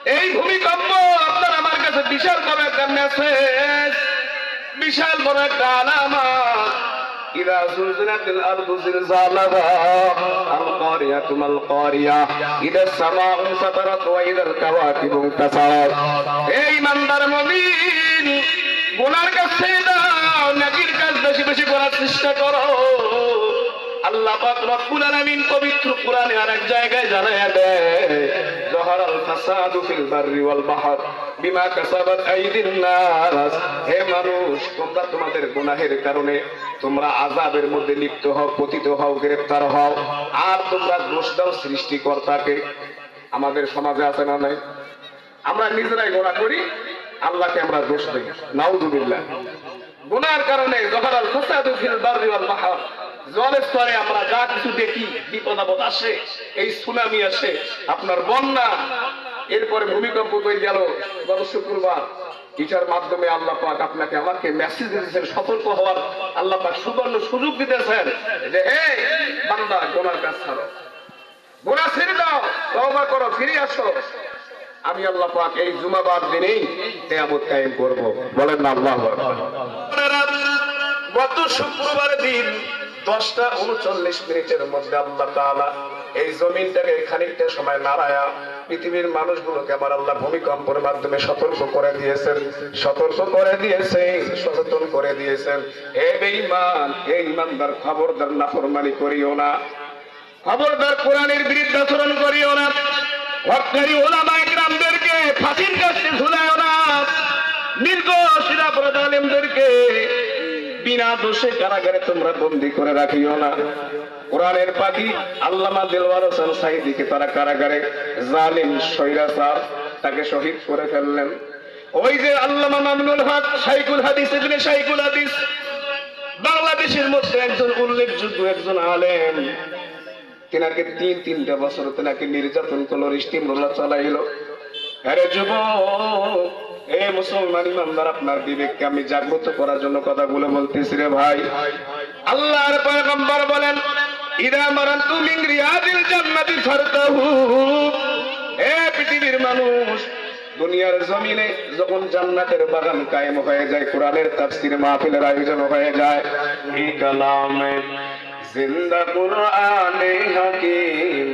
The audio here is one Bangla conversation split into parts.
এই ভূমিকম্প আপনার আমার কাছে বিশাল বড় একটা মেসেজ, বিশাল বড় একটা আলামত। إذا زلزلت الأرض زلزالها القارية ما القارية إذا السماء انفطرت وإذا الكواكب انتثرت এই ইমানদার মুমিন গুনার কাজ ছেড়ে দাও, নেকির কাজ বেশি বেশি করার চেষ্টা করো। আল্লাহ পাক রব্বুল আলামিন পবিত্র কোরআনে আরেক জায়গায় জানায়া দেয়, জহরাল ফাসাদু ফিল বাররি ওয়াল বাহর বিমা কাসাবাত আইদিন নাস। হে মানুষ, তোমরা তোমাদের গুনাহের কারণে তোমরা আযাবের মধ্যে লিপ্ত হও, পতিত হও, গ্রেফতার হও, আর তোমরা দোষ দাও সৃষ্টিকর্তাকে। আমাদের সমাজে আছে না নাই? আমরা নিজেরাই গুনাহ করি, আল্লাহকে আমরা দোষ দেই। নাউযুবিল্লাহ। গুনার কারণে জহরাল ফাসাদু ফিল বাররি ওয়াল বাহর, জলের স্তরে আমরা যা কিছু দেখি, বিপদ আপদ আসে, এই সুনামি আসে, আপনার বন্যা, এরপরে ভূমিকম্প হয়ে গেল গত শুক্রবার, এটার মাধ্যমে আল্লাহ পাক আপনাকে আমাকে মেসেজ দিতেছেন, সতর্ক হওয়ার আল্লাহ পাক সুবর্ণ সুযোগ দিতেছেন যে হে বান্দা, গুনার কাজ ছাড়ো, গুনাহ ছেড়ে দাও, তওবা করো, ফিরে আসো। আমি আল্লাহ পাক এই জুমাবার দিনেই কিয়ামত কায়েম করব। বলেন না আল্লাহু আকবার। গত শুক্রবারের দিন 10:39 মধ্যে আল্লাহ তাআলা এই জমিনটাকে খানিকটা সময় নাড়ায়া পৃথিবীর মানুষগুলোকে আমার আল্লাহ ভূমিকম্পের মাধ্যমে সতর্ক করে দিয়েছেন, সচেতন করে দিয়েছেন। হে বেঈমান, হে ঈমানদার, খবরদার নাফরমানি করিও না, খবরদার কোরআনের বিরুদ্ধে আচরণ করিও না, হককারী উলামায়ে কিরামদেরকে ফাঁসির কাস্তে ঝুলাইও না, নির্দোষ নিরাপরাধ আলেমদেরকে বিনা দোষে কারাগারে তোমরা বন্দী করে রাখিও না। কোরআনের পাখি আল্লামা দেলওয়ার হোসেন সাঈদীকে তারা কারাগারে জালিম স্বৈরাচার তাকে শহীদ করে ফেললেন। ওই যে আল্লামা মামুনুল হক শাইখুল হাদিস, ইবনে শাইখুল হাদিস, বাংলাদেশের মধ্যে একজন উল্লেখযোগ্য একজন আলেম, তিনাকে তিনটা বছর তিনাকে নির্যাতন করলো, স্টিমরোলার চালাইলো। আরে যুবক, এ মুসলমান ইমানদার, আপনার বিবেককে আমি জাগ্রত করার জন্য কথাগুলো বলতেছি রে ভাই। আল্লাহর পয়গম্বর বলেন, ইদা মারানতু মিন রিয়াদিল জান্নাতি ফারতাহু। হে পৃথিবীর মানুষ, দুনিয়ার জমিনে যখন জান্নাতের বাগান কায়েম হয়ে যায়, কোরআনের তাফসীর মাহফিলের আয়োজন হয়ে যায়, এই কালামে জিন্দা কুরআনে হাকিম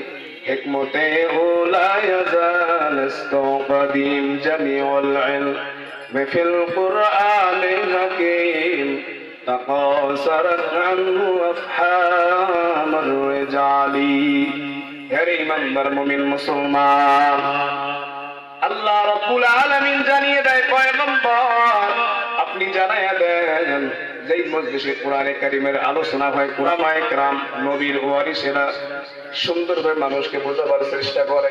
হিকমতে উলা ইয়াজাল ইস্তাকদিম জামিউল ইলম ফিল কুরআনে হাকিম তাকাসারাত আনহু আফহামুর রিজালি। হে ঈমানদার মুমিন মুসলমান, আল্লাহ রাব্বুল আলামিন জানিয়ে দেয়, পয়গম্বর আপনি জানায়া দেন, যেই মজলিসে কোরআনে কারীমের আলোচনা হয়, উলামায়ে কেরাম নবীর ওয়ারিসেরা সুন্দরভাবে মানুষকে বোঝাবার চেষ্টা করে,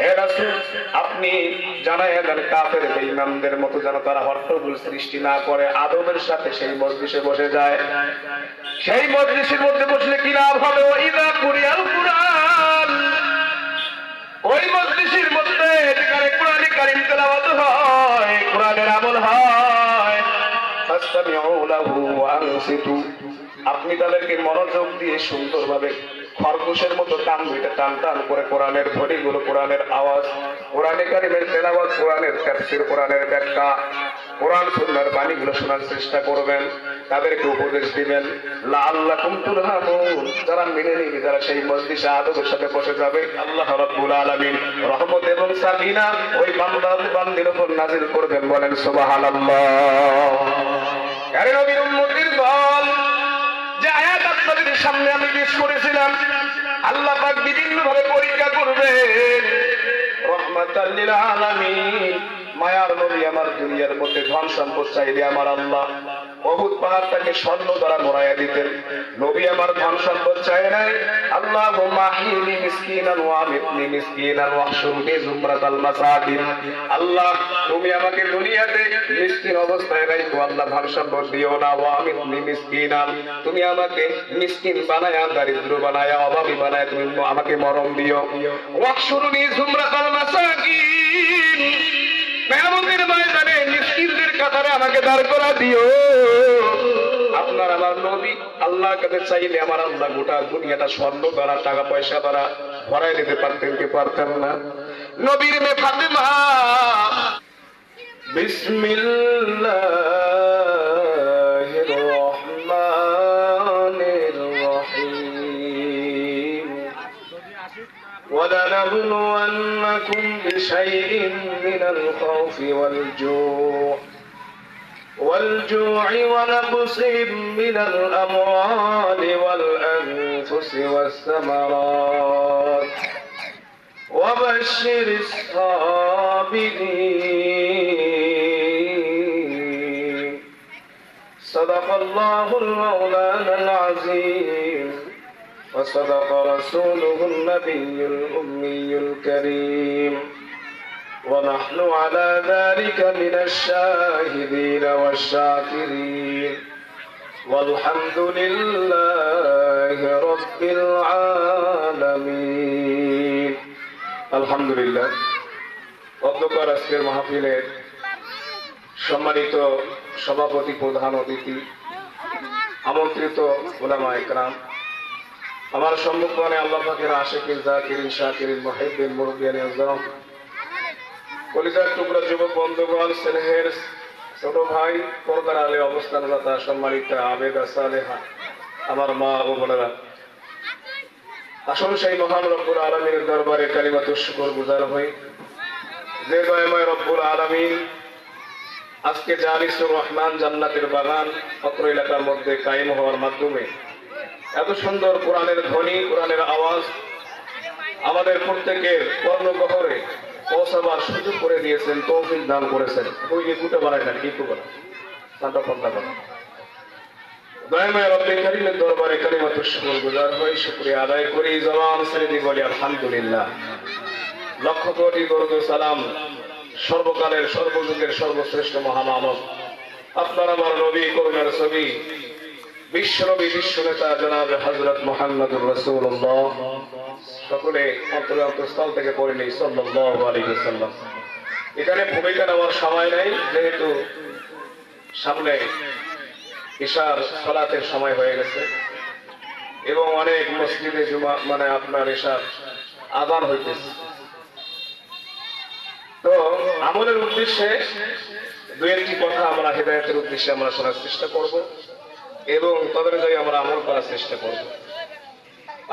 হে রাসূল আপনি জানায়া দেন কাফের বেঈমানদের মতো যেন তারা হট্টগোল সৃষ্টি না করে, আদবের সাথে সেই মজলিসে বসে যায়। সেই মজলিসের মধ্যে বসলে কি লাভ হবে? ওয়াইদা কুরিয়াল কুরআন, ওই মজলিসের মধ্যে যেখানে কোরআনে কারীম তেলাওয়াত হয়, কোরআনের আমল হয়, ফাসতামিউ লাহু ওয়া আনসিতু, আপনি তাদেরকে মনোযোগ দিয়ে সুন্দরভাবে খরগোশের মতো কান দুইটা টান টান করে কোরআনের ধ্বনিগুলো, কোরআনের আওয়াজ, কোরআনে কারীমের তেলাওয়াত, কোরআনের তাফসীর, কোরআনের ব্যাখ্যা, কোরআন সুন্নাহর বাণীগুলো শোনার চেষ্টা করবেন, তাদেরকে উপদেশ দিবেন। লাআল্লাকুম তুরহামুন, যারা মেনে নিবে, যারা সেই মজলিসে আদবের সাথে বসে যাবে, আল্লাহ রাব্বুল আলামিন রহমত এবং সাকিনা ওই বান্দাদের উপর নাযিল করবেন। বলেন সুবহানাল্লাহ। আরে নবীর উম্মতের দল, যে আয়াত আপনাদের সামনে আমি পেশ করেছিলাম, আল্লাহ পাক বিভিন্ন ভাবে পরীক্ষা করবেন। রহমাতাল লিল আলামিন, মায়ার নবী আমার দুনিয়ার মধ্যে ধন সম্পদ চাইলে আমার আল্লাহ বহুত পাহাড়টাকে স্বর্ণ দ্বারা মোড়াইয়া দিতেন। নবী আমার ধন সম্পদ চায় নাই, আল্লাহুম্মা আহইনি মিসকিনান ওয়া আমিতনি মিসকিনান ওয়াহশুরনি যুমরাতাল মাসাকিন, আল্লাহ তুমি আমাকে দুনিয়াতে মিসকিন অবস্থায় রাখো, আল্লাহ ধন সম্পদ দিও না, ওয়া আমিতনি মিসকিনান, তুমি আমাকে মিসকিন বানায়া, দারিদ্র বানায়া, অভাবী বানায়া তুমি আমাকে মরণ দিও, ওয়াহশুরনি যুমরাতাল মাসাকিন, কিয়ামতের ময়দানে মিসকিনদের কাতারে আমাকে দাঁড় করা দিও। আপনার আমার নবী আল্লাহর কাছে চাইলে আমার আল্লাহ গোটা দুনিয়াটা স্বর্ণ দ্বারা, টাকা পয়সা দ্বারা ভরাই দিতে পারতেন কি পারতেন না? নবীর মেয়ে ফাতেমা বিসমিল্লাহির রহমানির রহিম ولنبلونكم بشيء من الخوف والجوع ونقص من الأموال والأنفس والثمرات وبشر الصابرين صدق الله المولانا العظيم وصدق رسوله النبي الأمي الكريم ونحن على ذلك من الشاهدين والشاكرين والحمد لله رب العالمين الحمد لله অধ্যক্ষর আজকের মাহফিলের সম্মানিত সভাপতি প্রধান অতিথি আমন্ত্রিত উলামা ইকরাম আমার সম্মুখে আল্লাহ পাকের আশিকিন জাকিরিন শাকিরিন মুহিব্বিন মুরব্বিয়ান আযম কলিজার টুকরা যুবক বন্ধুগণ স্নেহের ছোট ভাই পর্দার আলে অবস্থানরতা সম্মানিত আবেদা সালেহা আমার মা ও বোনেরা আসল সেই মহান রব্বুল আলামিনের দরবারে কালিমাতুশ শুকর গুজার হই যে দয়াময় রব্বুল আলামিন আজকে জালিসুর রহমান জান্নাতের বাগান অত্র এলাকার মধ্যে কায়েম হওয়ার মাধ্যমে এত সুন্দর কোরআনের ধ্বনি কোরআনের আওয়াজ আমাদের প্রত্যেকের কর্ণগহরে পৌঁছাবার সুযোগ করে দিয়েছেন, তৌফিক দান করেছেন। ওই কুটে বাড়ায় না কি করে তাটা পন্থা করে দয়াময় রব্বুল কারীমের দরবারে কালিমাতুশ শুকর গুজার হই, শুকরিয়া আদায় করি, জবান ছেড়ে দিয়ে বলি আলহামদুলিল্লাহ। লক্ষ কোটি দরুদ ও সালাম সর্বকালের সর্বযুগের সর্বশ্রেষ্ঠ মহামানব আপনার আমার নবী করুণার ছবি বিশ্বনবী বিশ্বনেতা জনাব হযরত মুহাম্মদুর রাসূলুল্লাহ সকলে অন্তরস্থল থেকে পড়ে নেই সাল্লাল্লাহু আলাইহি ওয়াসাল্লাম। এখানে ভূমিকা নেওয়ার সময় নেই, যেহেতু সামনে ইশার সালাতের সময় হয়ে গেছে এবং অনেক মসজিদে জুমা আপনার ইশার আযান হইতেছে। তো আমলের উদ্দেশ্যে দুই একটি কথা আমরা হেদায়েতের উদ্দেশ্যে আমরা শোনার চেষ্টা করব এবং তদনুযায়ী আমরা আমল করার চেষ্টা করব।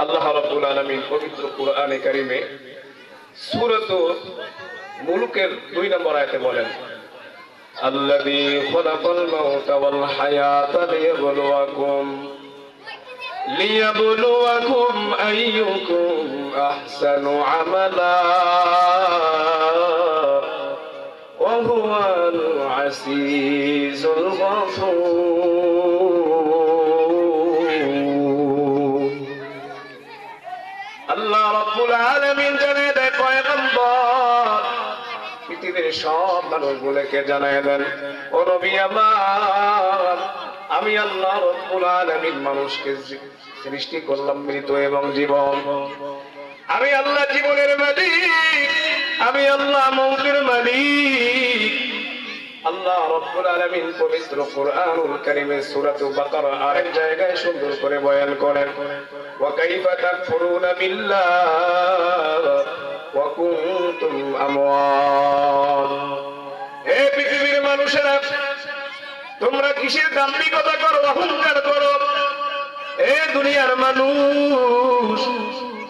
আল্লাহ রাব্বুল আলামিন পবিত্র কোরআনে কারীমে সূরাত মুলুকের 2 নম্বর আয়াতে বলেন, আল্লাযী খালাকাল মাউতা ওয়াল হায়াতা লিয়াবলুয়াকুম আইয়ুকুম আহসানু আমালা ওয়া হুয়াল আসীজুল গফুর। আল্লাহ রাব্বুল আলামিন জানায় দেয় পয়গম্বর পৃথিবীর সব মানুষগুলোকে জানায় দেন, ও নবী আমার, আমি আল্লাহ রাব্বুল আলামিন মানুষকে সৃষ্টি করলাম মৃত এবং জীবন। আমি আল্লাহ জীবনের মালিক, আমি আল্লাহ মৌতের মালিক। আল্লাহ রাব্বুল আলামিন পবিত্র কোরআনুল কারীমে সূরা বাকারা আরেক জায়গায় সুন্দর করে বয়ান করেন, ওয়া কাইফা তাকফুরুনা বিল্লাহ ওয়া কুনতুম আমওয়াত। হে পৃথিবীর মানুষেরা, তোমরা কিসের দাম্ভিকতা করো, অহংকার করো? এ দুনিয়ার মানুষ,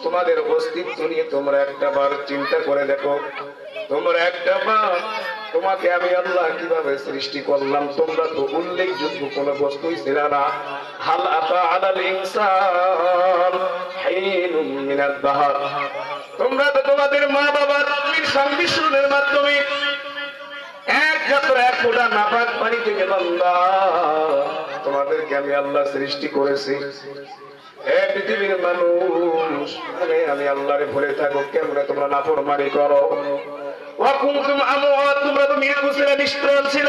তোমাদের অস্তিত্ব নিয়ে তোমরা একটাবার চিন্তা করে দেখো। তোমরা একটাবার তোমাকে আমি আল্লাহ কিভাবে সৃষ্টি করলাম? তোমরা তো উল্লেখযোগ্য কোন বস্তুই ছিল না। হাল আতা আলাল ইনসান হিনুম মিনাদ দাহর, তোমরা তো তোমাদের মা বাবার সংমিশ্রণের মাধ্যমে একমাত্র এক ফোঁটা নাপাক পানি থেকে বান্দা তোমাদেরকে আমি আল্লাহ সৃষ্টি করেছি। হে পৃথিবীর মানুষ, আমি আল্লাহরে ভুলে থাকো, কেমন তোমরা নাফরমানি করো? ওয়া কুনতুম আমওয়াত, তোমরা তো মৃত্যু ছিল, নিষ্প্রাণ ছিল,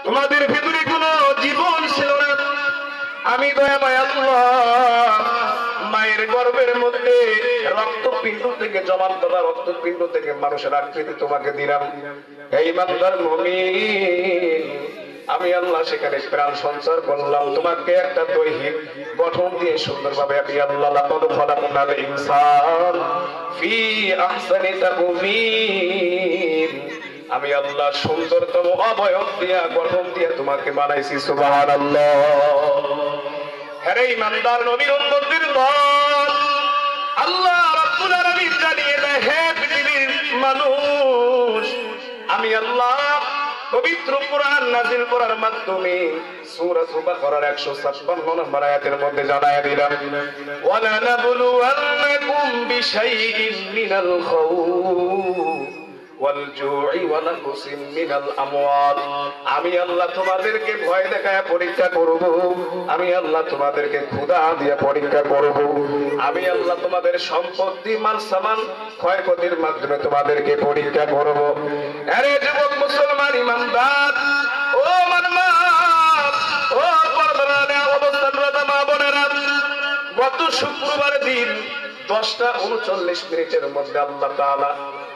তোমাদের ভিতরে কোনো জীবন ছিল না। আমি দয়াময় আল্লাহ মায়ের গর্ভের মধ্যে রক্তপিণ্ড থেকে জমাট বাঁধা রক্তপিণ্ড থেকে মানুষের আকৃতি তোমাকে দিলাম। হে ইমানদার মুমিন, আমি আল্লাহ সেখানে প্রাণ সঞ্চার করলাম, তোমাকে একটা দৈহিক গঠন দিয়ে সুন্দরভাবে আমি আল্লাহ লাকাদ খালাকনাল ইনসান ফি আহসানি তাকওয়িম, আমি আল্লাহ সুন্দরতম অবয়ব দিয়া গঠন দিয়ে তোমাকে বানাইছি। সুবহানাল্লাহ। হে ইমানদার নবীর উম্মতের দল, আল্লাহ রাব্বুল আলামিন জানিয়ে দেয়, হে পৃথিবীর মানুষ, আমি আল্লাহ পবিত্র কোরআন নাযিল করার মাধ্যমে সূরা বাকারার 156 নম্বর আয়াতের মধ্যে জানায়া দিলাম, ওয়ালা নাবলুওয়ান্নাকুম বিশাইইন মিনাল খাউফ ওয়াল জু'i ওয়া নাকসিম মিনাল আমওয়াল, আমি আল্লাহ তোমাদেরকে ভয় দেখায় পরীক্ষা করব, আমি আল্লাহ তোমাদেরকে ক্ষুধা দিয়ে পরীক্ষা করব, আমি আল্লাহ তোমাদের সম্পত্তি মাল সামান ক্ষয়ক্ষতির মাধ্যমে তোমাদেরকে পরীক্ষা করব। আরে যুবক মুসলমান ইমানদার, ও মানমা, ও পর্দারে অবস্থানরত মা বোনেরা, গত শুক্রবার দিন 10:39 মধ্যে আল্লাহ তাআলা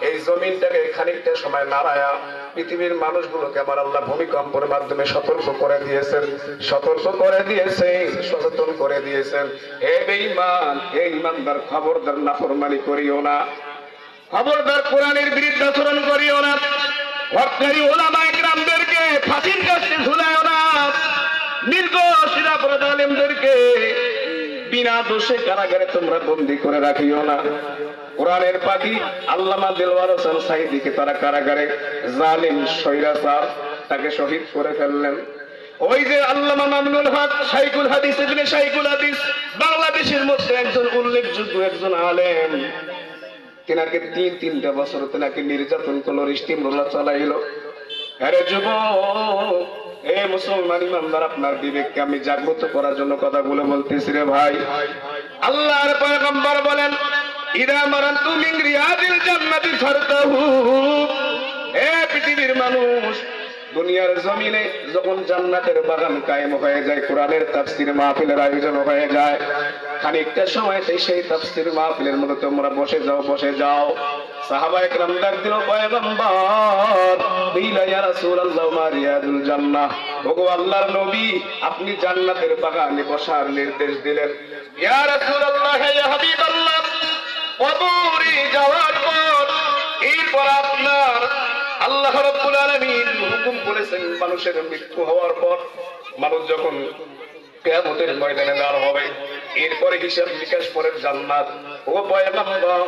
এই জমিনটাকে খানিকটা সময় নাড়ায়া পৃথিবীর মানুষগুলোকে আমার আল্লাহ ভূমিকম্পের মাধ্যমে সতর্ক করে দিয়েছেন, সচেতন করে দিয়েছেন। হে বেঈমান, হে ঈমানদার, খবরদার নাফরমানি করিও না, খবরদার কোরআনের বিরুদ্ধাচরণ করিও না, হককারী উলামায়ে কিরামদেরকে ফাঁসির কাস্টে ঝুলাইও না, নির্দোষ নিরপরাধ আলেমদেরকে বিনা দোষে কারাগারে তোমরা বন্দী করে রাখিও না। কোরআনের পাখি আল্লামা দেলওয়ার হোসেন সাঈদীকে তারা কারাগারে জালিম স্বৈরাচার তাকে শহীদ করে ফেললেন। ওই যে আল্লামা মামুনুল হক শাইখুল হাদিস ইবনে শাইখুল হাদিস, বাংলাদেশের মধ্যে একজন উল্লেখযোগ্য একজন আলেম, তিনাকে তিনটা বছর তিনাকে নির্যাতন করলো, ইস্তিমরুল্লাহ চালাইলো। আরে যুবক, এ মুসলমান ইমানদার, আপনার বিবেককে আমি জাগ্রত করার জন্য কথাগুলো বলতেছি রে ভাই। আল্লাহর পয়গম্বর বলেন, ইদা মারানতু মিন রিয়াদিল জান্নাতি ফারতাহু, হে পৃথিবীর মানুষ, দুনিয়ার জমিনে যখন জান্নাতের বাগান কায়েম হয়ে যায়, কোরআনের তাফসীর মাহফিলের আয়োজন হয়ে যায়, খানিকটা সময় সেই তাফসীর মাহফিলের মধ্যে তোমরা বসে যাও। সাহাবায়ে কেরাম ডাক দিল, পয়গম্বর, বিলা ইয়া রাসূলুল্লাহ মা রিয়াদুল জান্নাহ, ওগো আল্লাহর নবী, আপনি জান্নাতের বাগানে বসার নির্দেশ দিলেন। ইয়া রাসূলুল্লাহ, ইয়া হাবিবাল্লাহ, কবরে যাওয়ার পর এরপর আপনার আল্লাহ রাব্বুল আলামিন হুকুম করেছেন, মানুষের মৃত্যু হওয়ার পর মানুষ যখন কিয়ামতের ময়দানে দাঁড় হবে, এরপরে হিসাব নিকাশ পরে জান্নাত। ও পয়গম্বর,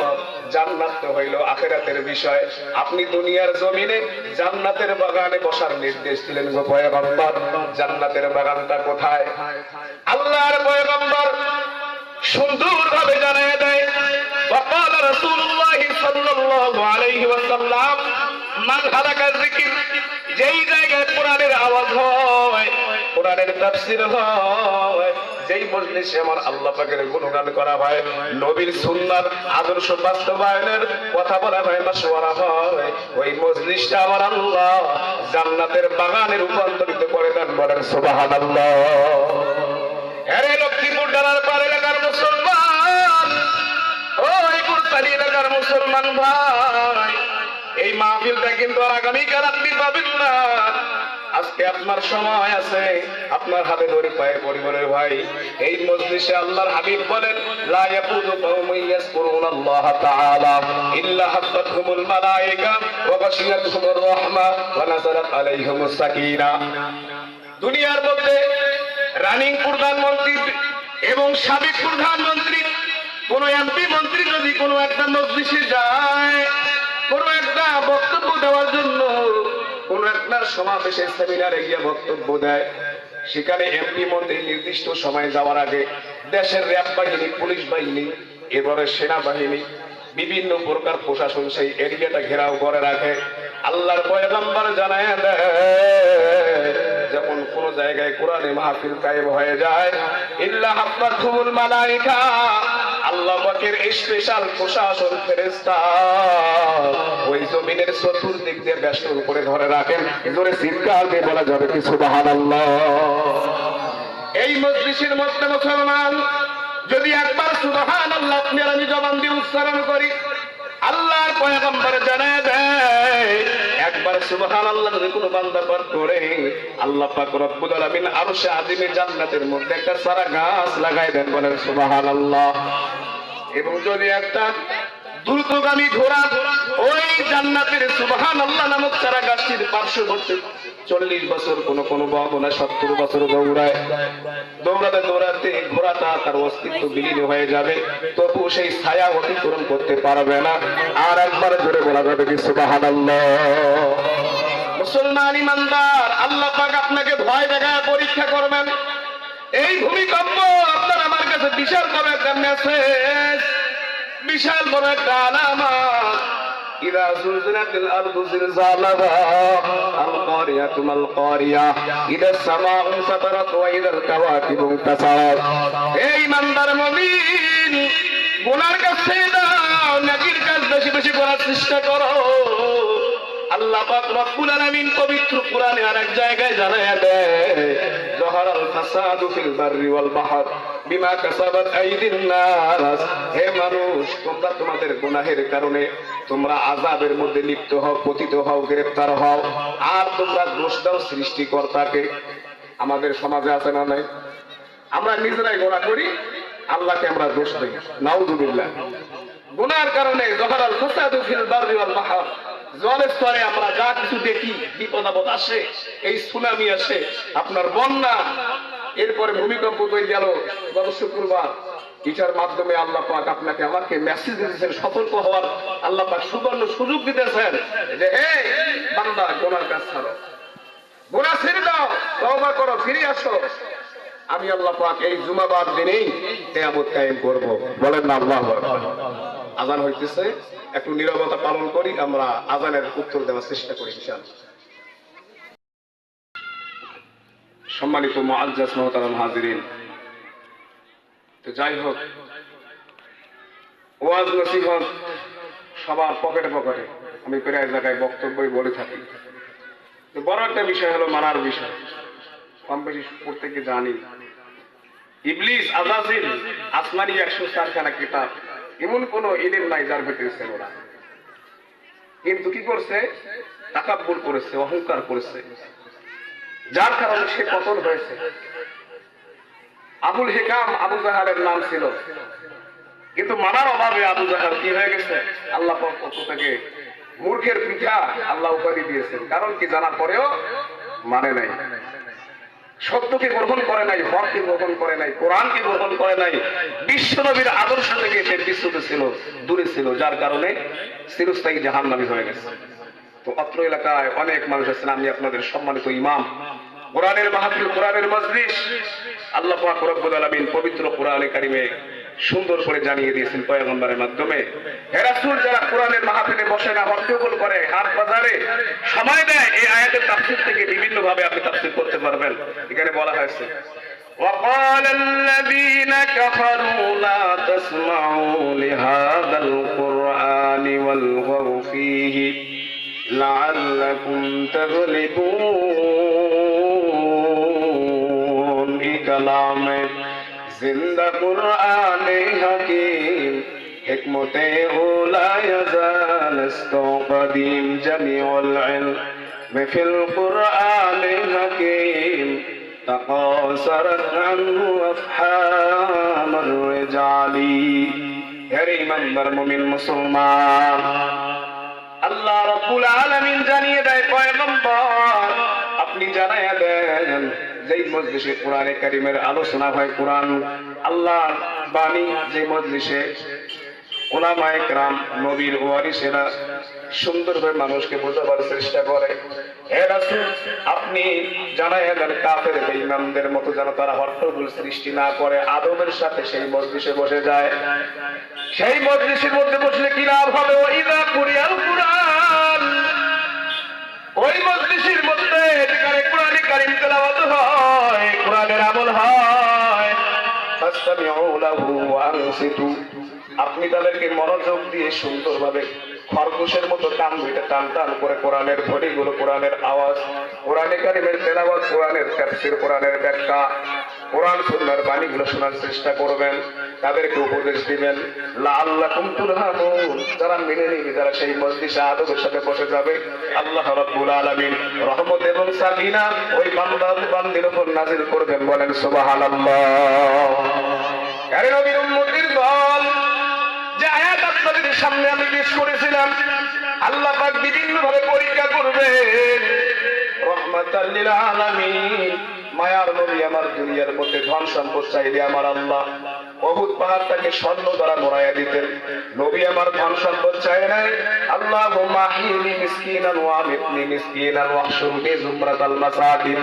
জান্নাত তো হইল আখিরাতের বিষয়, আপনি দুনিয়ার জমিনে জান্নাতের বাগানে বসার নির্দেশ দিলেন গো পয়গম্বর, জান্নাতের বাগানটা কোথায়? আল্লাহর পয়গম্বর সুন্দরভাবে জানায় দেয়, وقال رسول الله صلى الله عليه وسلم من حلق الذكر, যেই জায়গায় কোরআনের আওয়াজ হয়, কোরআনের তাফসীর হয়, যেই মজলিসে আমার আল্লাহ পাকের গুণগান করা হয়, নবীর সুন্নাত আদর্শ বাস্তবায়নের কথা বলা হয়, মাশওয়ারা হয়, ওই মজলিসটা আমার আল্লাহ জান্নাতের বাগানে রূপান্তরিত করে দেন। বলেন সুবহানাল্লাহ। আরে লক্ষ্মীপুর ডালার পার এলাকার মুসলমান, ওই কুরতালি এলাকার মুসলমান ভাই, এই মাহফিলটা কিন্তু আর আগামীকাল আপনি পাবেন না। আজকে আপনার সময় আছে, আপনার হাতে ধরে পায়ে পরিবারের ভাই, এই মজলিসে আল্লাহর হাবিব বলেন, লা ইয়াকুদু কওমুন ইয়াযকুরুনাল্লাহ তাআলা ইল্লা হাফাতহুমুল মালায়েকা ওয়া গাশিয়াতহুমুর রাহমা ওয়া নাযালাত আলাইহিমুস সাকিনা। দুনিয়ার মধ্যে রানিং প্রধানমন্ত্রী এবং সাবেক প্রধানমন্ত্রী, কোন এমপি মন্ত্রী যদি কোনো একটা মজলিসে যায়, কোন একটা বক্তব্য দেওয়ার জন্য, কোন একটা সমাবেশে সেমিনারে গিয়ে বক্তব্য দেয়, সেখানে এমপি মন্ত্রী নির্দিষ্ট সময় যাওয়ার আগে দেশের র্যাব বাহিনী, পুলিশ বাহিনী, এবারে সেনাবাহিনী, বিভিন্ন প্রকার প্রশাসন সেই এরিয়াটা ঘেরাও করে রাখে। আল্লাহর পয়গম্বর জানায় দেয়, যখন কোন জায়গায় কোরআনে মাহফিল কায়েম হয়ে যায়, ইল্লা হাফাতহুমুল মালায়েকা, আল্লাহ পাকের স্পেশাল প্রশাসন ফেরেশতা ওই জমিনের চতুর্দিক দিয়ে বেষ্টন করে ধরে রাখেন। জোরে চিৎকার দিয়ে বলা যাবে কি সুবহানাল্লাহ। এই মজলিসের মধ্যে মুসলমান যদি একবার সুবহানাল্লাহ আপনি আর আমি জবান দিয়ে উচ্চারণ করি, আল্লাহর পয়গম্বর জানায় দেয়, একবার একবার সুবহানাল্লাহ যদি কোনো বান্দা পাঠ করে, আল্লাহ পাক রব্বুল আলামিন আরশে আজিমে জান্নাতের মধ্যে একটা চারা গাছ লাগাই দেন, বলেন সুবহানাল্লাহ। এবং যদি একটা দ্রুতগামী ঘোড়া ওই জান্নাতের সুবহানাল্লাহ নামক চারা গাছটির পার্শ্ববর্তী 40 বছর কোন বাবনা 70 বছর দৌড়ায়, দৌড়াতে দৌড়াতে ঘোড়াটা তার অস্তিত্ব বিলীন হয়ে যাবে, তবু সেই ছায়া অতিক্রম করতে পারবে না। আর একবার জোরে বলা যাবে কি সুবহানাল্লাহ। মুসলমান ইমানদার, আল্লাহ পাক আপনাকে ভয় দেখায় পরীক্ষা করবেন। এই ভূমিকম্প আপনার আমার কাছে বিশাল বড় একটা মেসেজ, বিশাল বড় একটা আলামত। ইদা যুলজিলাতিল আরদু জিলজালাহা আল কারিয়াতু মাল কারিয়া ইদা সামাউ ফাতারাত ওয়া ইদাল কাওয়াকিবু ইনতাসারাত। এই ইমানদার মুমিন, গুনার কাজ ছেড়ে দাও, নেকির কাজ বেশি বেশি করার চেষ্টা করো। আল্লাহ পাক রব্বুল আলামিন পবিত্র কোরআনে আরেক জায়গায় জানায়া দেয়, যাহারাল ফাসাদু ফিল বাররি ওয়াল বাহর বিমা কাসাবাত আইদিন নাস। হে মানুষ, তোমরা তোমাদের গুনাহের কারণে তোমরা আযাবের মধ্যে লিপ্ত হও, পতিত হও, গ্রেফতার হও, আর তোমরা দোষ দাও সৃষ্টিকর্তাকে। আমাদের সমাজে আছে না নাই? আমরা নিজেরাই গুনাহ করি, আল্লাহকে আমরা দোষ দেই, নাউযুবিল্লাহ। গুনার কারণে যাহারাল ফাসাদু ফিল বাররি ওয়াল বাহর, জলের স্তরে আমরা যা কিছু দেখি, বিপদ আপদ আসে, এই সুনামি আসে, আপনার বন্যা, এরপরে ভূমিকম্প হয়ে গেল গত শুক্রবার, এটার মাধ্যমে আল্লাহ পাক আপনাকে আমাকে মেসেজ দিতেছেন, সতর্ক হওয়ার আল্লাহ পাক সুবর্ণ সুযোগ দিতেছেন যে হে বান্দা, গুনার কাজ ছাড়ো, গুনাহ ছেড়ে দাও, তওবা করো, ফিরে আসো। আমি আল্লাহ পাক এই জুমাবার দিনেই কিয়ামত কায়েম করব, বলেন না আল্লাহু আকবার। আযান হইতেছে, একটু নীরবতা পালন করি, আমরা আযানের উত্তর দেওয়ার চেষ্টা করি ইনশাআল্লাহ। সম্মানিত মুআজ্জাজ মুহতারাম হাজিরিন, তো যাই হোক, ওয়াজ নসিহত সবার পকেটে পকেটে, আমি প্রায় জায়গায় বক্তব্যই বলে থাকি। তো বড় একটা বিষয় হলো মানার বিষয়, কম বেশি প্রত্যেকে জানি। ইবলিস, আযাজিল, আসমানি 104 খানা কিতাব, এমন কোন ইলম নাই যার ভিতরে ছিল না। কিন্তু কি করছে? তাকাব্বুর করেছে, অহংকার করেছে, যার কারণে সে পতন হয়েছে। আবুল হিকাম আবু জাহালের নাম ছিল, কিন্তু মানার অভাবে আবু জাহাল কি হয়ে গেছে? আল্লাহ পাক পক্ষ থেকে মূর্খের পিঠা আল্লাহ উপাধি দিয়েছেন। কারণ কি? জানার পরেও মানে নাই, সত্যকে গ্রহণ করে নাই, হককে গ্রহণ করে নাই, কোরআনকে গ্রহণ করে নাই, বিশ্ব নবীর আদর্শ থেকে সে বিচ্যুত ছিল, দূরে ছিল, যার কারণে চিরস্থায়ী জাহান্নামী হয়ে গেছে। তো অত্র এলাকায় অনেক মানুষ আছেন, আমি আপনাদের সম্মানিত ইমাম, কোরআনের মাহফিল, কোরআনের মজলিস, আল্লাহ পাক রব্বুল আলামিন পবিত্র কোরআনে কারিমে সুন্দর করে জানিয়ে দিয়েছেন পয়গম্বরের মাধ্যমে। হে রাসূল, যারা কোরআনের মাহফিলে বসে না, হট্টগোল করে, হাট বাজারে সময় দেয়, এই আয়াতের তাফসীর থেকে বিভিন্ন ভাবে আপনি তাফসীর করতে পারবেন। এখানে বলা হয়েছে, وقال الذين كفروا لا تسمعوا لهذا القرآن والغوا فيه لعلكم تغلبون। এই কালামে জিন্দা কুরআনে হাকিম, হিকমতে উলা ইয়াজাল ইস্তাকদিম, জামিউল ইলম ফিল কুরআনে হাকিম, তাকাসারাত আনহু আফহামুর রিজালি। হে ইমানদার মুমিন মুসলমান, আল্লাহ রাব্বুল আলামিন জানিয়ে দেয়, পয়গম্বর আপনি জানায়া দেন, যেই মজলিসে কোরআনে কারীমের আলোচনা হয়, কোরআন আল্লাহর বাণী, যে মজলিসে উলামায়ে কেরাম, নবীর ওয়ারিসেরা সুন্দরভাবে মানুষকে বোঝাবার চেষ্টা করে, হে রাসূল আপনি জানায়া দেন, কাফের বেঈমানদের মতো যেন তারা হট্টগোল সৃষ্টি না করে, আদবের সাথে সেই মজলিসে বসে যায়। সেই মজলিসের মধ্যে বসলে কি লাভ হবে? ওয়াইদা কুরিয়াল কুরআন, ওই মজলিসের মধ্যে যেখানে কোরআনে কারীম তেলাওয়াত হয়, কোরআনের আমল হয়, ফাসতামিউ লাহু ওয়া আনসিতু, আপনি তাদেরকে মনোযোগ দিয়ে সুন্দরভাবে খরগোশের মতো কান দুইটা টান টান করে কোরআনের ধ্বনিগুলো, কোরআনের আওয়াজ, কোরআনে কারীমের তেলাওয়াত, কোরআনের তাফসীর, কোরআনের ব্যাখ্যা কোরআন সুন্নাহর বাণীগুলো শোনার চেষ্টা করবেন, তাদেরকে উপদেশ দিবেন। লাআল্লাকুম তুরহামুন, যারা মেনে নিবে, যারা সেই মজলিসে আদবের সাথে বসে যাবে, আল্লাহ রাব্বুল আলামিন রহমত এবং সাকিনা ওই বান্দাদের উপর নাযিল করবেন। বলেন সুবহানাল্লাহ। আরে নবীর উম্মতের দল, যে আয়াত আপনাদের সামনে আমি পেশ করেছিলাম, আল্লাহ পাক বিভিন্ন ভাবে পরীক্ষা করবেন। রহমাতাল লিল আলামিন, মায়ার নবী আমার দুনিয়ার মধ্যে ধন সম্পদ চাইলে আমার আল্লাহ বহুত পাহাড়টাকে স্বর্ণ দ্বারা মোড়াইয়া দিতেন। নবী আমার ধন সম্পদ চায় নাই। আল্লাহুম্মা আহইনি মিসকিনান ওয়া আমিতনি মিসকিনান ওয়াহশুরনি যুমরাতাল মাসাকিন।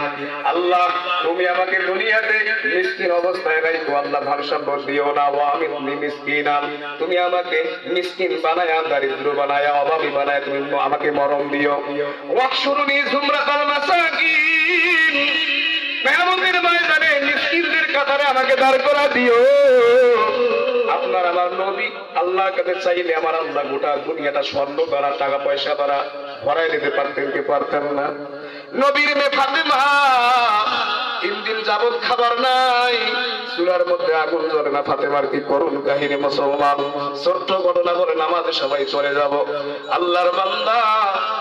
আল্লাহ তুমি আমাকে দুনিয়াতে মিসকিন অবস্থায় রাখো, আল্লাহ ধন সম্পদ দিও না। ওয়া আমিতনি মিসকিনান, তুমি আমাকে মিসকিন বানায়া, দারিদ্র বানায়া, অভাবী বানায়া তুমি আমাকে মরণ দিও। ওয়াহশুরনি যুমরাতাল মাসাকিন, কিয়ামতের ময়দানে মিসকিনদের কাতারে আমাকে দাঁড় করা দিও। আপনার আমার নবী আল্লাহর কাছে চাইলে আমার আল্লাহ গোটা দুনিয়াটা স্বর্ণ দ্বারা, টাকা পয়সা দ্বারা ভরাই দিতে পারতেন কি পারতেন না? নবীর মেয়ে ফাতেমা 3 দিন যাবত খাবার নাই, চুলার মধ্যে আগুন জ্বলে না। ফাতেমার কি করুন কাহিনী মুসলমান। ছোট্ট ঘটনা বলে নামাজে সবাই চলে যাব। আল্লাহর বান্দা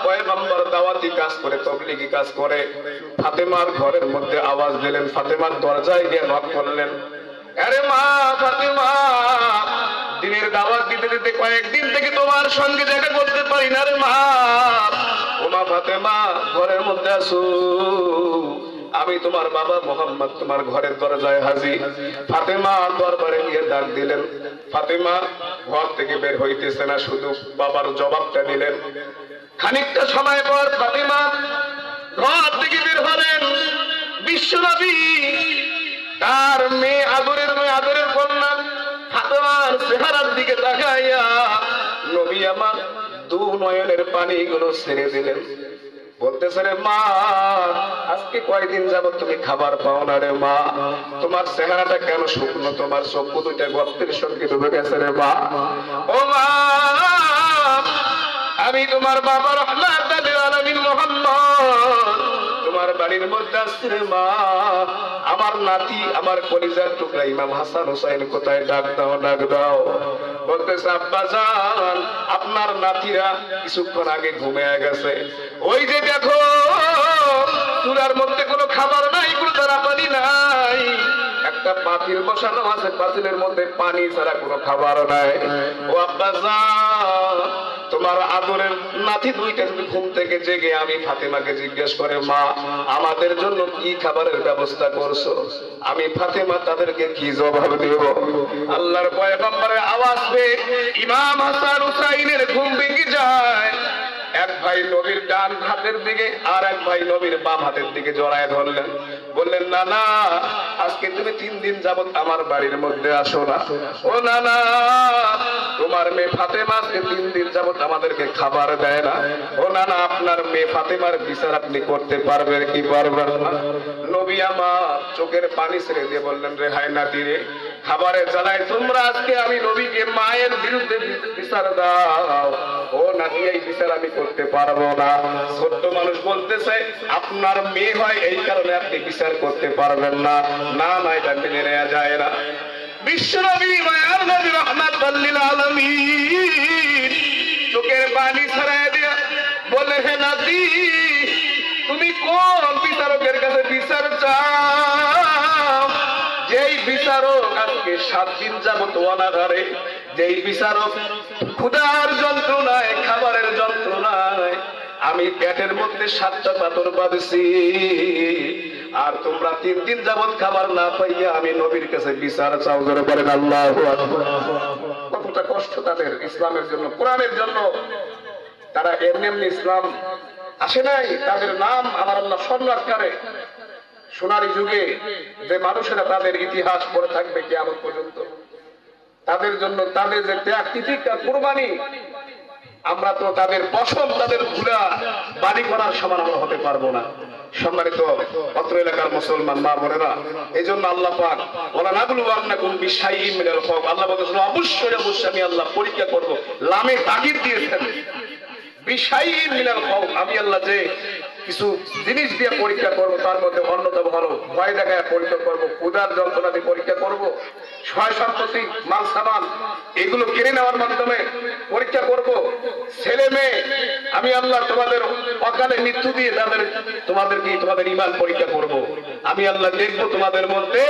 পয়গম্বর দাওয়াতি কাজ করে, তাবলীগি কাজ করে। ফাতেমার ঘরের মধ্যে আওয়াজ দিলেন, ফাতেমার দরজায় গিয়ে নক করলেন। আরে মা ফাতেমা, দিনের দাওয়াত দিতে দিতে কয়েকদিন থেকে তোমার সঙ্গে দেখা করতে পারি না রে মা। ও মা ফাতেমা, ঘরের মধ্যে আসো, আমি তোমার বাবা মোহাম্মদ তোমার ঘরের দরজায় হাজির। ফাতেমা দরবারে গিয়ে ডাক দিলেন। ফাতেমা ঘর থেকে বের হইতেছে না, শুধু বাবার জবাবটা দিলেন। খানিকটা সময় পর ফাতেমা ঘর থেকে বের হলেন। বিশ্বনবী তার মেয়ে, আদরের কন্যা ফাতেমার চেহারার দিকে তাকাইয়া নবী আমার 2 নয়নের পানিগুলো ছেড়ে দিলেন। বলতেছে, রে মা, আজকে কয়দিন যাবত তুমি খাবার পাও না রে মা, তোমার চেহারাটা কেন শুকনো, তোমার চক্ষু 2টা গর্তের সঙ্গে ডুবে গেছে রে মা। ও মা, আমি তোমার বাবা রহমাতুল লিল আলামিন মুহাম্মদ তোমার বাড়ির মধ্যে আসছি রে মা। আমার নাতি, আমার কলিজার টুকরা ইমাম হাসান হোসেন কোথায়? ডাক দাও, ডাক দাও। বলতেছে, আব্বা জান, আপনার নাতিরা কিছুক্ষণ আগে ঘুমিয়ে গেছে। ওই যে দেখো, চুলার মধ্যে কোনো খাবার নাই, কোনো তারা পানি নাই, একটা পাতিল বসানো আছে, পাতিলের মধ্যে পানি ছাড়া কোনো খাবার নাই। ও আব্বা জান, তোমার আদরের নাতি 2টা যদি ঘুম থেকে জেগে আমি ফাতেমাকে জিজ্ঞেস করে, মা আমাদের জন্য কি খাবারের ব্যবস্থা করছো, আমি ফাতেমা তাদেরকে কি জবাব দেব? আল্লাহর পয়গম্বরের আওয়াজ পেয়ে ইমাম হাসান হুসাইনের ঘুম ভেঙে যায়। এক ভাই নবীর ডান হাতের দিকে, আর এক ভাই নবীর বাম হাতের দিকে জড়ায় ধরলেন। বললেন, না না, আজকে তুমি 3 দিন যাবত আমার বাড়ির মধ্যে আসো না। ও না না, তোমার মেয়ে ফাতেমা আজকে 3 দিন যাবত আমাদেরকে খাবার দেয় না। ও না না, আপনার মেয়ে ফাতেমার বিচার আপনি করতে পারবেন কি পারবেন না? নবী আমার চোখের পানি ছেড়ে দিয়ে বললেন, রে হায় নাতি রে, খাবারের জ্বালায় তোমরা আজকে আমি নবীকে মায়ের বিরুদ্ধে বিচার দাও। ও নাতি, এই বিচার আমি করতে পারবো না। ছোট্ট মানুষ বলতেছে, আপনার মেয়ে হয় এই কারণে আপনি বিচার করতে পারবেন না। না না, এটা মেনে নেওয়া যায় না। বিশ্বনবী মায়ার নবী রহমাতুল লিল আলামিন চোখের পানি ছড়ায় দিয়া বলে, হে নাতি, তুমি কোন বিচারকের কাছে বিচার চাও? যেই বিচারক আজকে 7 দিন যাবত অনাহারে, যেই বিচারক ক্ষুধার যন্ত্রণায়, খাবারের যন্ত্রণায় আমি পেটের মধ্যে 7টা পাথর বাঁধছি, আর তোমরা 3 দিন যাবত খাবার না পাইয়া আমি নবীর কাছে বিচার চাও। করে বলেন আল্লাহু আকবার। কতটা কষ্ট তাদের ইসলামের জন্য, কোরআনের জন্য। তারা এমনি ইসলাম আসে নাই, তাদের নাম আমার আল্লাহ সম্রাট করে। সোনালী যুগে যে মানুষেরা তাদের ইতিহাস পড়ে থাকবে কিয়ামত পর্যন্ত, তাদের জন্য তাদের যে ত্যাগ, তিতিক্ষা, কুরবানি, আমরা তো তাদের পশম, তাদের ধুলা বাড়ি করার সমান আমরা হতে পারবো না। সম্মানিত অত্র এলাকার মুসলমান মা বোনেরা, এই জন্য আল্লাহ পাক ওলা নাবলুওয়ান্নাকুম বিশাইইন মিনাল খাউফ, আল্লাহ বলেছেন অবশ্যই অবশ্যই আমি আল্লাহ পরীক্ষা করব। লামে তাকিদ দিয়েছেন, বিশাইইন মিনাল খাউফ, আমি আল্লাহ যে কিছু জিনিস দিয়ে পরীক্ষা করব, তার মধ্যে অন্যতম হলো ভয় দেখায় পরীক্ষা করব, ক্ষুধার যন্ত্রণা দিয়ে পরীক্ষা করব, সয় সম্পত্তি মাল সামান এগুলো কিনে নেওয়ার মাধ্যমে পরীক্ষা করব, ছেলে মেয়ে আমি আল্লাহ তোমাদের অকালে মৃত্যু দিয়ে তোমাদের ঈমান পরীক্ষা করব। আমি আল্লাহ দেখব তোমাদের মধ্যে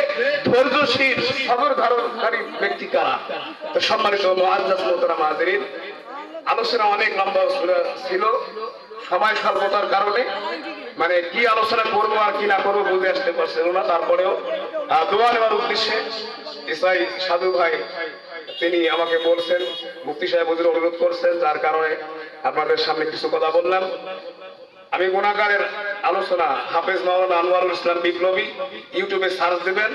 ধৈর্যশীল সবর ধারণকারী ব্যক্তি কারা। তো সম্মানিত মুআজ্জাজ মুহতারাম হাজিরিন, আলোচনা অনেক লম্বা ছিল, সময় স্বল্পতার কারণে মানে কি আলোচনা করবো আর কি না করবো বুঝে আসতে পারছিল না। তারপরেও দোয়া নেওয়ার উদ্দেশ্যে ইসরাই সাধু ভাই তিনি আমাকে বলছেন, মুফতি সাহেব হুজুর অনুরোধ করছেন, যার কারণে আপনাদের সামনে কিছু কথা বললাম। আমি গুনাহগারের আলোচনা হাফেজ মাওলানা আনোয়ারুল ইসলাম বিপ্লবী, ইউটিউবে সার্চ দিবেন,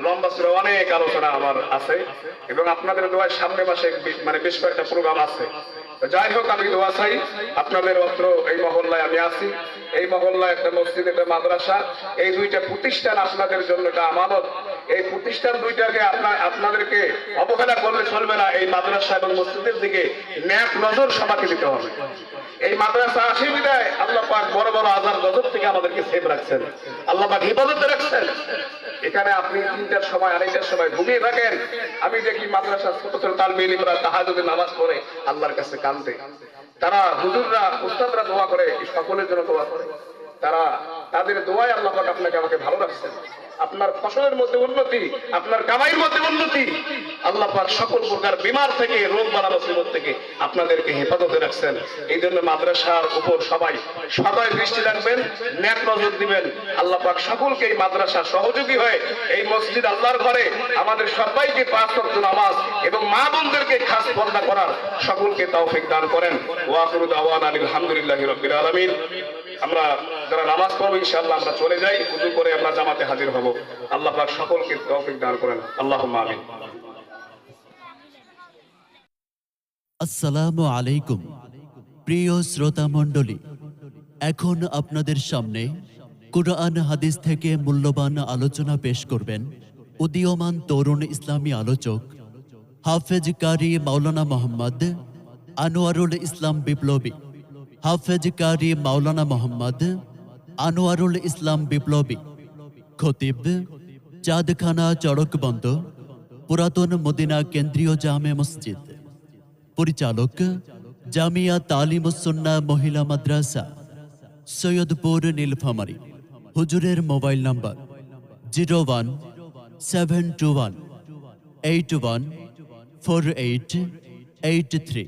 লম্বা চূড়া অনেক আলোচনা আমার আছে এবং আপনাদের দোয়ায় সামনে মাসে মানে বেশ কয়েকটা প্রোগ্রাম আছে। যাই হোক, আমি দোয়া চাই আপনাদের অত্র এই মহল্লায় আমি আছি, এই মহল্লায় একটা মসজিদ, একটা মাদ্রাসা, এই দুইটা প্রতিষ্ঠান আপনাদের জন্য একটা আমানত। এই প্রতিষ্ঠান দুইটাকে আপনাদেরকে অবহেলা করলে চলবে না। এই মাদ্রাসা এবং মসজিদের দিকে ন্যাক নজর সবাইকে দিতে হবে। এই মাদ্রাসা আসে বিদায় আল্লাহ পাক বড় বড় আযাব গজব থেকে আমাদেরকে সেভ রাখছেন, আল্লাহ পাক হেফাজতে রাখছেন। এখানে আপনি 3টার সময় 2:30টার সময় ঘুমিয়ে থাকেন, আমি দেখি মাদ্রাসা ছোট ছোট তালবে ইলমিরা তাহাজ্জুদের নামাজ পড়ে আল্লাহর কাছে কাঁদে। তারা হুজুররা উস্তাদরা দোয়া করে, সকলের জন্য দোয়া করে, তাদের দোয়ায় আল্লাহ পাক আপনাকে আমাকে ভালো রাখছেন। আপনার ফসলের মধ্যে উন্নতি, আপনার কামাইয়ের মধ্যে উন্নতি, আল্লাহ পাক সকল প্রকার বিমার থেকে, রোগ বালা মুসিবত থেকে আপনাদেরকে হেফাজতে রাখছেন। এই জন্য মাদ্রাসার উপর সবাই সদয় দৃষ্টি রাখবেন, নেক নজর দিবেন। আল্লাহ পাক সকলকে এই মাদ্রাসা সহযোগী হয়ে এই মসজিদ আল্লাহর ঘরে আমাদের সবাইকে 5 ওয়াক্ত নামাজ এবং মা বোনদেরকে খাস পর্দা করার সকলকে তৌফিক দান করেন। ওয়া আখিরু দাওয়ানা আলহামদুলিল্লাহি রাব্বিল আলামিন। আমরা যারা নামাজ পড়ব ইনশাআল্লাহ আমরা চলে যাই, ওযু করে আমরা জামাতে হাজির হব। আল্লাহ পাক সকলকে তৌফিক দান করেন। আল্লাহুম্মা আমিন। আসসালামু আলাইকুম প্রিয় শ্রোতা মণ্ডলী, এখন আপনাদের সামনে কুরআন হাদিস থেকে মূল্যবান আলোচনা পেশ করবেন উদীয়মান তরুণ ইসলামী আলোচক হাফেজ কারি মাওলানা মোহাম্মদ আনোয়ারুল ইসলাম বিপ্লবী। হাফেজ কারি মাওলানা মোহাম্মদ আনোয়ারুল ইসলাম বিপ্লবী, খতিব, চাঁদখানা চড়কবন্ধ, পুরাতন মদিনা কেন্দ্রীয় জামে মসজিদ, পরিচালক জামিয়া তালিমুস সুন্নাহ মহিলা মাদ্রাসা, সৈয়দপুর নীলফামারী। হুজুরের মোবাইল নাম্বার 01721814883।